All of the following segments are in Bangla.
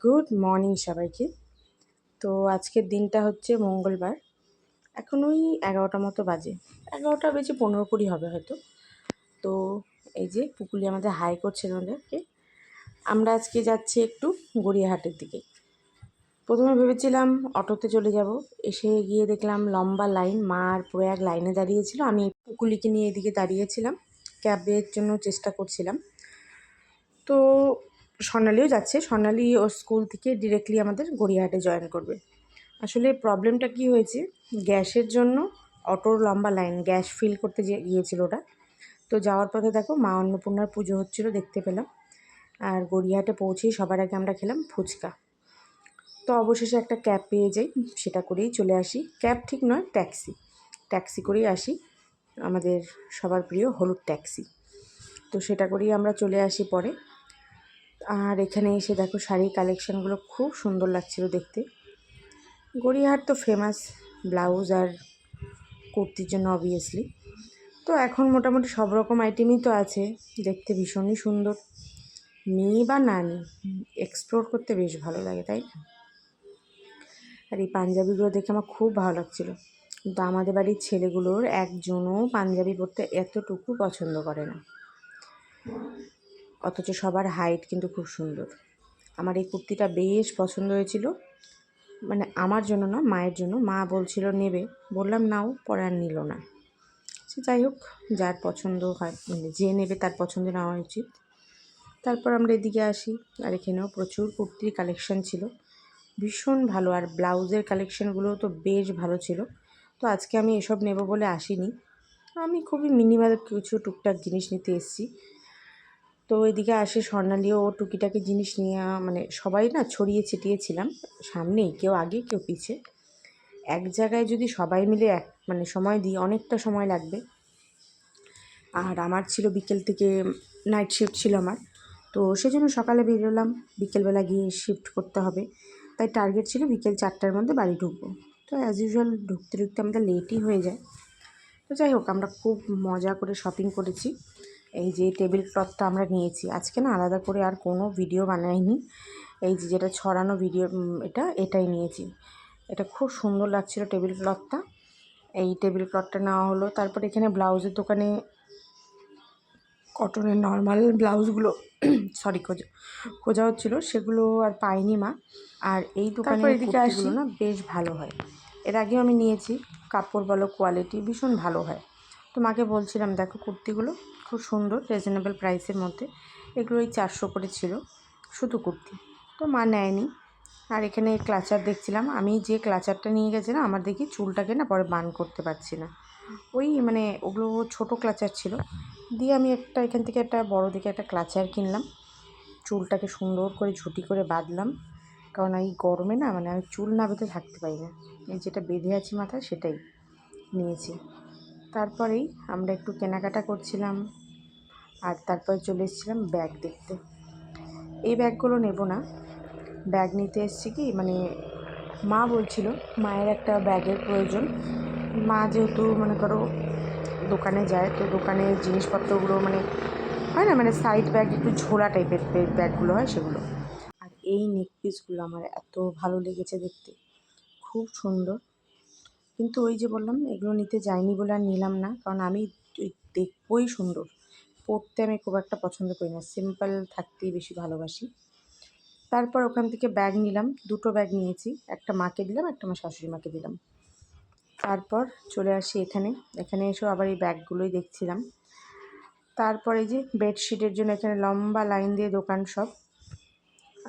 গুড মর্নিং সবাইকে। তো আজকের দিনটা হচ্ছে মঙ্গলবার। এখন ওই 11টা মতো বাজে, 11টা বেজে 15-20 হবে হয়তো। তো এই যে পুকুলি আমাদের হাই করছে ওদেরকে। আমরা আজকে যাচ্ছি একটু গড়িয়াহাটের দিকে। প্রথমে ভেবেছিলাম অটোতে চলে যাব, এসে গিয়ে দেখলাম লম্বা লাইন, মা আর প্রয়াগ লাইনে দাঁড়িয়েছিল, আমি পুকুলিকে নিয়ে এদিকে দাঁড়িয়েছিলাম, ক্যাবের জন্য চেষ্টা করছিলাম। তো স্বর্ণালীও যাচ্ছে, স্বর্ণালী ওর স্কুল থেকে ডিরেক্টলি আমাদের গড়িয়াহাটে জয়েন করবে। আসলে প্রবলেমটা কি হয়েছে, গ্যাসের জন্য অটোর লম্বা লাইন, গ্যাস ফিল করতে গিয়েছিল ওটা। তো যাওয়ার পথে দেখো মা অন্নপূর্ণার পুজো হচ্ছিলো, দেখতে পেলাম। আর গড়িয়াহাটে পৌঁছেই সবার আগে আমরা খেলাম ফুচকা। তো অবশেষে একটা ক্যাব পেয়ে যাই, সেটা করেই চলে আসি। ক্যাব ঠিক নয়, ট্যাক্সি করেই আসি, আমাদের সবার প্রিয় হলুদ ট্যাক্সি। তো সেটা করেই আমরা চলে আসি পরে। আর এখানে এসে দেখো শাড়ির কালেকশানগুলো খুব সুন্দর লাগছিল দেখতে। গড়িয়াহাট তো ফেমাস ব্লাউজ আর কুর্তির জন্য অবভিয়াসলি। তো এখন মোটামুটি সব রকম আইটেমই তো আছে, দেখতে ভীষণই সুন্দর। নিই বা না নিই, এক্সপ্লোর করতে বেশ ভালো লাগে, তাই না? আর এই পাঞ্জাবিগুলো দেখে আমার খুব ভালো লাগছিলো, কিন্তু আমাদের বাড়ির ছেলেগুলোর একজনও পাঞ্জাবি পরতে এতটুকু পছন্দ করে না, অথচ সবার হাইট কিন্তু খুব সুন্দর। আমার এই কুর্তিটা বেশ পছন্দ হয়েছিল, মানে আমার জন্য না, মায়ের জন্য। মা বলছিল নেবে, বললাম নাও, পরে আর নিল না। সে যাই হোক, যার পছন্দ হয়, মানে যে নেবে তার পছন্দ নেওয়া উচিত। তারপর আমরা এদিকে আসি, আর এখানেও প্রচুর কুর্তির কালেকশান ছিল, ভীষণ ভালো। আর ব্লাউজের কালেকশানগুলোও তো বেশ ভালো ছিল। তো আজকে আমি এসব নেব বলে আসিনি, আমি খুবই মিনিমাল কিছু টুকটাক জিনিস নিতে এসেছি। তো এদিকে আসে স্বর্ণালীও টুকিটাকি জিনিস নিয়ে, মানে সবাই না ছড়িয়ে ছিটিয়েছিলাম, সামনেই কেউ আগে কেউ পিছে। এক জায়গায় যদি সবাই মিলে মানে সময় দিই, অনেকটা সময় লাগবে। আর আমার ছিল বিকেল থেকে নাইট শিফট ছিল আমার, তো সেজন্য সকালে বেরোলাম, বিকেলবেলা গিয়ে শিফট করতে হবে। তাই টার্গেট ছিল বিকেল 4টার মধ্যে বাড়ি ঢুকবো। তো অ্যাজ ইউজুয়াল ঢুকতে ঢুকতে আমাদের লেটই হয়ে যায়। তো যাই হোক, আমরা খুব মজা করে শপিং করেছি। এই যে টেবিল ক্লথটা আমরা নিয়েছি আজকে, না আলাদা করে আর কোনো ভিডিও বানাইনি, এই যে যেটা ছড়ানো ভিডিও, এটাই নিয়েছি। এটা খুব সুন্দর লাগছিল টেবিল ক্লথটা, এই টেবিল ক্লথটা নেওয়া হলো। তারপর এখানে ব্লাউজের দোকানে কটনের নর্মাল ব্লাউজগুলো সরি খোঁজা হচ্ছিলো, সেগুলো আর পাইনি মা। আর এই দোকানে কুর্তিগুলো না বেশ ভালো হয়, এর আগেও আমি নিয়েছি, কাপড় বলো কোয়ালিটি ভীষণ ভালো হয়। তো মাকে বলছিলাম দেখো কুর্তিগুলো খুব সুন্দর, রিজনেবল প্রাইসের মধ্যে। এগুলো ওই 400 করে ছিল শুধু কুর্তি, তো মা নেয়নি। আর এখানে ক্লাচার দেখছিলাম, আমি যে ক্লাচারটা নিয়ে গেছি না, আমার দেখি চুলটাকে না পরে বান করতে পারছি না, ওই মানে ওগুলো ছোটো ক্লাচার ছিল। দিয়ে আমি এখান থেকে একটা বড় দিকে একটা ক্লাচার কিনলাম, চুলটাকে সুন্দর করে ঝুঁটি করে বাঁধলাম, কারণ এই গরমে না, মানে আমি চুল না বেঁধে থাকতে পারি না, এই যেটা বেঁধে আছি মাথায় সেটাই নিয়েছি। তারপরেই আমরা একটু কেনাকাটা করছিলাম, আর তারপরে চলে এসেছিলাম ব্যাগ দেখতে। এই ব্যাগগুলো নেব না, ব্যাগ নিতে এসেছি কি, মানে মা বলছিল মায়ের একটা ব্যাগের প্রয়োজন। মা যেহেতু মনে করো দোকানে যায়, তো দোকানের জিনিসপত্রগুলো মানে হয় না, মানে সাইড ব্যাগ, একটু ঝোলা টাইপের ব্যাগগুলো হয় সেগুলো। আর এই নেক পিসগুলো আমার এত ভালো লেগেছে দেখতে, খুব সুন্দর। কিন্তু ওই যে বললাম, এগুলো নিতে যাইনি বলে আর নিলাম না, কারণ আমি দেখবই সুন্দর, পরতে আমি খুব একটা পছন্দ করি না, সিম্পল থাকতেই বেশি ভালোবাসি। তারপর ওখান থেকে ব্যাগ নিলাম, দুটো ব্যাগ নিয়েছি, একটা মাকে দিলাম, একটা আমার শাশুড়ি মাকে দিলাম। তারপর চলে আসি এখানে এসেও আবার এই ব্যাগগুলোই দেখছিলাম। তারপরে যে বেডশিটের জন্য এখানে লম্বা লাইন দিয়ে দোকান সব।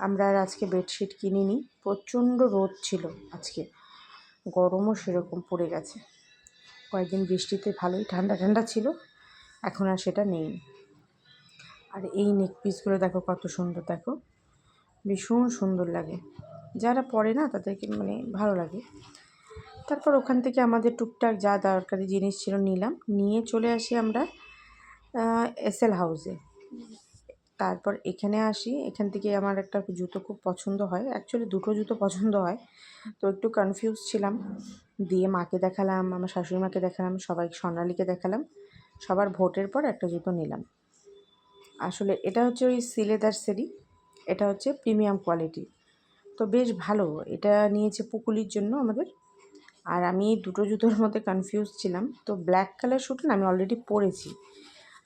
আমরা আর আজকে বেডশিট কিনিনি, প্রচণ্ড রোদ ছিল আজকে, গরমও সেরকম পড়ে গেছে। কয়েকদিন বৃষ্টিতে ভালোই ঠান্ডা ঠান্ডা ছিল, এখন আর সেটা নেই। আর এই নেক পিসগুলো দেখো কত সুন্দর, দেখো ভীষণ সুন্দর লাগে, যারা পরে না তাদেরকে মানে ভালো লাগে। তারপর ওখান থেকে আমাদের টুকটাক যা দরকারি জিনিস ছিল নিলাম, নিয়ে চলে আসি আমরা এসএল হাউসে। তারপর এখানে আসি, এখান থেকে আমার একটা জুতো খুব পছন্দ হয়, অ্যাকচুয়ালি দুটো জুতো পছন্দ হয়, তো একটু কনফিউজ ছিলাম। দিয়ে মাকে দেখালাম, আমার শাশুড়ি মাকে দেখালাম, সবাই স্বর্ণালীকে দেখালাম, সবার ভোটের পর একটা জুতো নিলাম। আসলে এটা হচ্ছে ওই সিলেদার সেরি, এটা হচ্ছে প্রিমিয়াম কোয়ালিটি, তো বেশ ভালো। এটা নিয়েছে পুকুলির জন্য আমাদের। আর আমি দুটো জুতোর মধ্যে কনফিউজ ছিলাম। তো ব্ল্যাক কালার শ্যুটা না আমি অলরেডি পরেছি।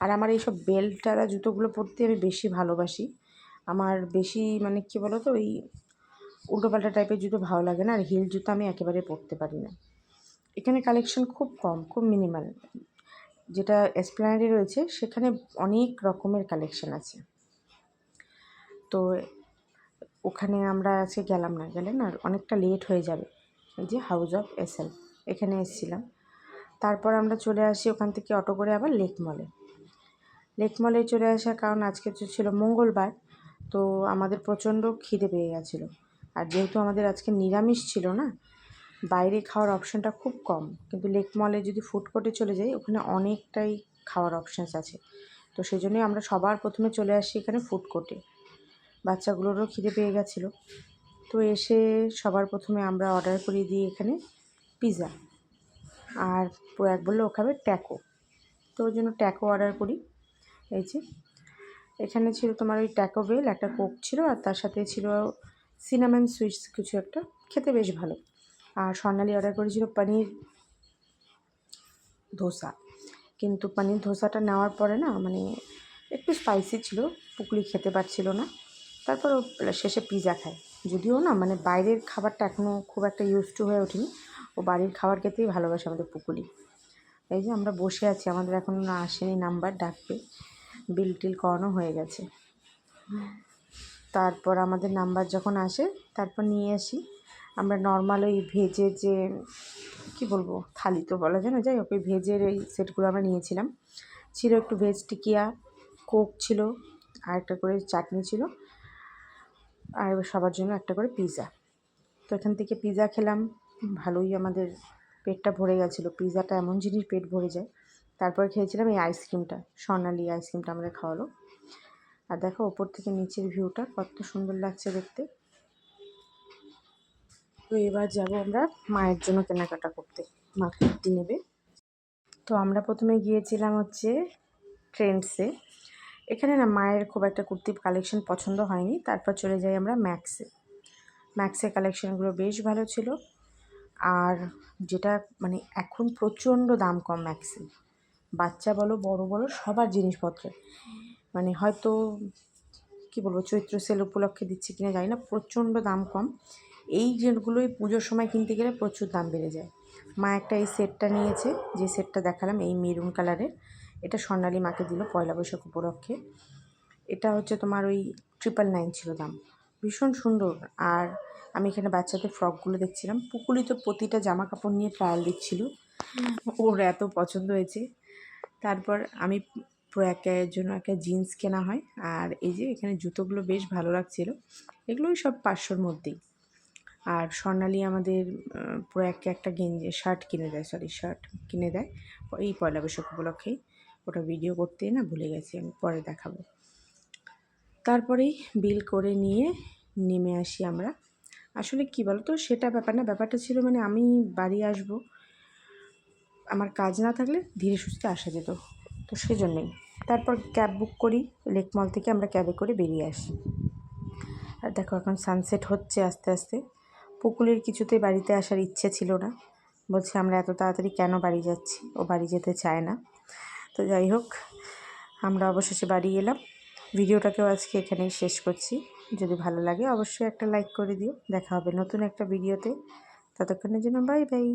আর আমার এইসব বেল্টওয়ালা জুতোগুলো পরতে আমি বেশি ভালোবাসি। আমার বেশি মানে কী বলো তো, ওই উল্টোপাল্টা টাইপের জুতো ভালো লাগে না। আর হিল জুতো আমি একেবারে পরতে পারি না। এখানে কালেকশন খুব কম, খুব মিনিমাল। যেটা এসপ্ল্যানেডে রয়েছে সেখানে অনেক রকমের কালেকশন আছে। তো ওখানে আমরা আজকে গেলাম না, গেলে না অনেকটা লেট হয়ে যাবে। এই যে হাউস অফ এসএল এখানে এসেছিলাম। তারপর আমরা চলে আসি ওখান থেকে অটো করে আবার লেক মলে। লেক মলে চলে আসার কারণ আজকে ছিল মঙ্গলবার, তো আমাদের প্রচণ্ড খিদে পেয়ে গেছিলো। আর যেহেতু আমাদের আজকে নিরামিষ ছিল না, বাইরে খাওয়ার অপশানটা খুব কম। কিন্তু লেক মলে যদি ফুড কোর্টে চলে যাই, ওখানে অনেকটাই খাওয়ার অপশানস আছে। তো সেই জন্যই আমরা সবার প্রথমে চলে আসি এখানে ফুড কোর্টে। বাচ্চাগুলোরও খিদে পেয়ে গেছিলো। তো এসে সবার প্রথমে আমরা অর্ডার করিয়ে দিই এখানে পিৎজা। আর প্রয়াগ বললো ও খাবে ট্যাকো, তো ওই জন্য ট্যাকো অর্ডার করি। এই যে এখানে ছিল তোমার ওই ট্যাকো বেল, একটা কোক ছিল, আর তার সাথে ছিল সিনামন সুইটস কিছু একটা, খেতে বেশ ভালো। আর স্বর্ণালী অর্ডার করেছিল পনির ধোসা। কিন্তু পনির ধোসাটা নেওয়ার পরে না মানে একটু স্পাইসি ছিল, পুকুলি খেতে পারছিল না। তারপর ও শেষে পিৎজা খায়। যদিও না মানে বাইরের খাবারটা এখনও খুব একটা ইউজ টু হয়ে ওঠেনি, ও বাড়ির খাবার খেতেই ভালোবাসে আমাদের পুকুলি। এই যে আমরা বসে আছি, আমাদের এখন আসেনি নাম্বার, ডাকবে। বিল টিল করানো হয়ে গেছে। তারপর আমাদের নাম্বার যখন আসে তারপর নিয়ে আসি আমরা নর্মাল ওই ভেজের যে কী বলবো, থালি তো বলা যায় না, যাই হোক ওই ভেজের ওই সেটগুলো আমরা নিয়েছিলাম। ছিল একটু ভেজ টিকিয়া, কোক ছিল, আর একটা করে চাটনি ছিল, আর সবার জন্য একটা করে পিৎজা। তো এখান থেকে পিৎজা খেলাম, ভালোই আমাদের পেটটা ভরে গেছিলো। পিৎজাটা এমন জিনিস পেট ভরে যায়। তারপর খেয়েছিলাম এই আইসক্রিমটা, স্বর্ণালী আইসক্রিমটা আমাদের খাওয়ালো। আর দেখো ওপর থেকে নিচের ভিউটা কত সুন্দর লাগছে দেখতে। তো এবার যাব আমরা মায়ের জন্য কেনাকাটা করতে, মা কুর্তি নেবে। তো আমরা প্রথমে গিয়েছিলাম হচ্ছে ট্রেন্ডসে। এখানে না মায়ের খুব একটা কুর্তির কালেকশন পছন্দ হয়নি। তারপর চলে যাই আমরা ম্যাক্সে। ম্যাক্সের কালেকশানগুলো বেশ ভালো ছিল। আর যেটা মানে এখন প্রচণ্ড দাম কম ম্যাক্সে, বাচ্চা বলো বড় বলো সবার জিনিসপত্র। মানে হয়তো কী বলবো, চৈত্র সেল উপলক্ষে দিচ্ছে কিনা জানি না, প্রচণ্ড দাম কম। এই যেগুলোই পুজোর সময় কিনতে গেলে প্রচুর দাম বেড়ে যায়। মা একটা এই সেটটা নিয়েছে, যে সেটটা দেখালাম এই মেরুন কালারের, এটা স্বর্ণালী মাকে দিল পয়লা বৈশাখ উপলক্ষে। এটা হচ্ছে তোমার ওই 999 ছিল দাম, ভীষণ সুন্দর। আর আমি এখানে বাচ্চাদের ফ্রকগুলো দেখছিলাম। পুকুলি তো প্রতিটা জামা কাপড় নিয়ে ট্রায়াল দিচ্ছিল, ওর এত পছন্দ হয়েছে। তারপর আমি প্রয়াকের জন্য একটা জিন্স কেনা হয়। আর এই যে এখানে জুতোগুলো বেশ ভালো লাগছিল, এগুলোই সব 500-র মধ্যেই। আর স্বর্ণালী আমাদের প্রয়াককে একটা শার্ট কিনে দেয়, শার্ট কিনে দেয় এই পয়লা বৈশাখ উপলক্ষেই। ওটা ভিডিও করতেই না ভুলে গেছি, আমি পরে দেখাবো। তারপরেই বিল করে নিয়ে নেমে আসি আমরা। আসলে কী বলো তো, সেটা ব্যাপার না, ব্যাপারটা ছিল মানে আমি বাড়ি আসব, আমার কাজ না থাকলে ধীরে সুস্থে আসা যেত, তো সেজন্যই। তারপর ক্যাব বুক করি, লেক মল থেকে আমরা ক্যাবে করে বেরিয়ে আসি। আর দেখো এখন সানসেট হচ্ছে আস্তে আস্তে। পুকুলের কিছুতেই বাড়িতে আসার ইচ্ছে ছিল না, বলছে আমরা এত তাড়াতাড়ি কেন বাড়ি যাচ্ছি, ও বাড়ি যেতে চায় না। তো যাই হোক, আমরা অবশেষে বাড়ি এলাম। ভিডিওটাকেও আজকে এখানেই শেষ করছি। যদি ভালো লাগে অবশ্যই একটা লাইক করে দিও। দেখা হবে নতুন একটা ভিডিওতে, ততক্ষণের জন্য বাই বাই।